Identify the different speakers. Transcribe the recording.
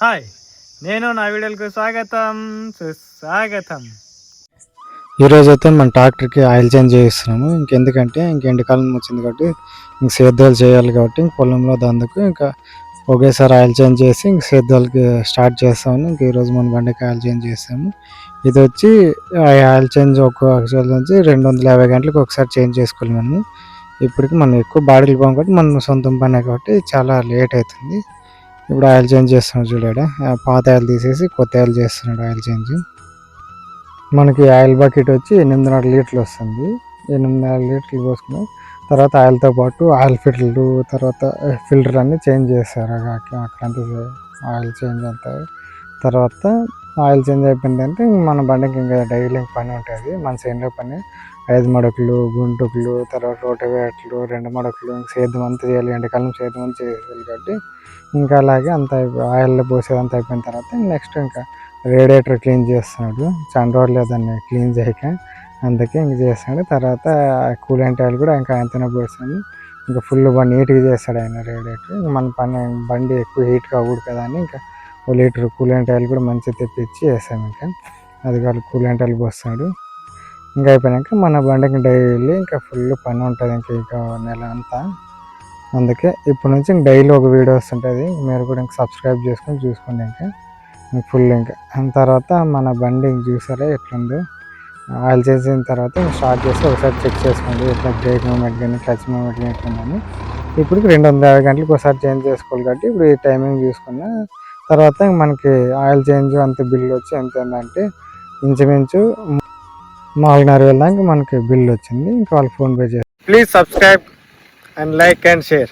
Speaker 1: Hi, నేను నా వీడియోలకు సుస్వాగతం.
Speaker 2: ఈరోజు అయితే మన ట్రాక్టర్కి ఆయిల్ చేంజ్ చేయిస్తున్నాము. ఇంకెందుకంటే ఎండాకాలం వచ్చింది కాబట్టి ఇంక సేద్యాలు చేయాలి కాబట్టి పొలంలో అందుకు ఇంకా ఒకేసారి ఆయిల్ చేంజ్ చేసి ఇంక సేద్యాలకి స్టార్ట్ చేస్తాము. ఇంక ఈరోజు మన బండికి ఆయిల్ చేంజ్ చేస్తాము. ఇది వచ్చి ఆయిల్ చేంజ్ నుంచి 250 గంటలకు ఒకసారి చేంజ్ చేసుకోవాలి మనము. ఇప్పటికి మనం ఎక్కువ బాడీలు పోం కాబట్టి మన సొంతం పనే కాబట్టి చాలా లేట్ అవుతుంది. ఇప్పుడు ఆయిల్ చేంజ్ చేస్తున్నాడు చూడాడు, పాత ఆయిల్ తీసేసి కొత్త ఆయిల్ చేస్తున్నాడు ఆయిల్ చేంజ్. మనకి ఆయిల్ బకెట్ వచ్చి 8.5 లీటర్లు వస్తుంది. 8.5 లీటర్లు పోసుకున్నాం. తర్వాత ఆయిల్తో పాటు ఆయిల్ ఫిల్టర్లు, తర్వాత ఫిల్టర్ అన్నీ చేంజ్ చేస్తారు. అక్కడంతా ఆయిల్ చేంజ్ అంతా తర్వాత ఆయిల్ చేంజ్ అయిపోయిందంటే మన బండికి ఇంకా డైలీ పని ఉంటుంది. మన చేనులో పని 5 మడకలు, గుంటుకులు, తర్వాత రోటవేటర్లు, 2 మడకలు, ఇంక సేద్యం అంతా చేయాలి. ఎండాకాలం సేద్యం అంతా చేయాలి కాబట్టి ఇంకా అలాగే అంత ఆయిల్లో పోసేదంతా అయిపోయిన తర్వాత నెక్స్ట్ ఇంకా రేడియేటర్ క్లీన్ చేస్తున్నాడు. చాలా రోజులు దాన్ని క్లీన్ చేయక, అందుకే ఇంక చేస్తున్నాడు. తర్వాత కూలెంట్ ఆయిల్ కూడా ఇంకా అంతనే పోసాను. ఇంకా ఫుల్ నీట్గా చేస్తాడు ఆయన రేడియేటర్. మన పని బండి ఎక్కువ హీట్ కాకూడదు కదా అని ఇంకా 1 లీటర్ కూలెంట్ ఆయిల్ కూడా మంచిగా తెప్పించి వేసాము. ఇంకా అది కాదు కూలెంట్ ఆయిల్ పోస్తున్నాడు. ఇంకా అయిపోయాక మన బండికి డైలీ ఇంకా ఫుల్ పని ఉంటుంది ఇంకా నెల అంతా. అందుకే ఇప్పటి నుంచి డైలీ ఒక వీడియో వస్తుంటుంది. మీరు కూడా ఇంకా సబ్స్క్రైబ్ చేసుకొని చూసుకోండి. ఇంకా ఫుల్ ఇంకా తర్వాత మన బండి చూసారా ఎట్లుందో. ఆయిల్ చేసిన తర్వాత స్టార్ట్ చేసి ఒకసారి చెక్ చేసుకోండి ఎట్లా బ్రేక్ మూమెంట్ కానీ క్లచ్ మూమెంట్ కానీ ఎట్లుందని. ఇప్పుడు 250 గంటలకు ఒకసారి చేంజ్ చేసుకోవాలి కాబట్టి ఇప్పుడు ఈ టైమింగ్ చూసుకున్న తర్వాత మనకి ఆయిల్ చేంజ్ అంత బిల్ వచ్చి ఎంత ఏంటంటే ఇంచుమించు 4,500 దాకా మనకి బిల్ వచ్చింది. ఇంకా వాళ్ళు ఫోన్పే చేస్తారు.
Speaker 1: Please subscribe and like and share.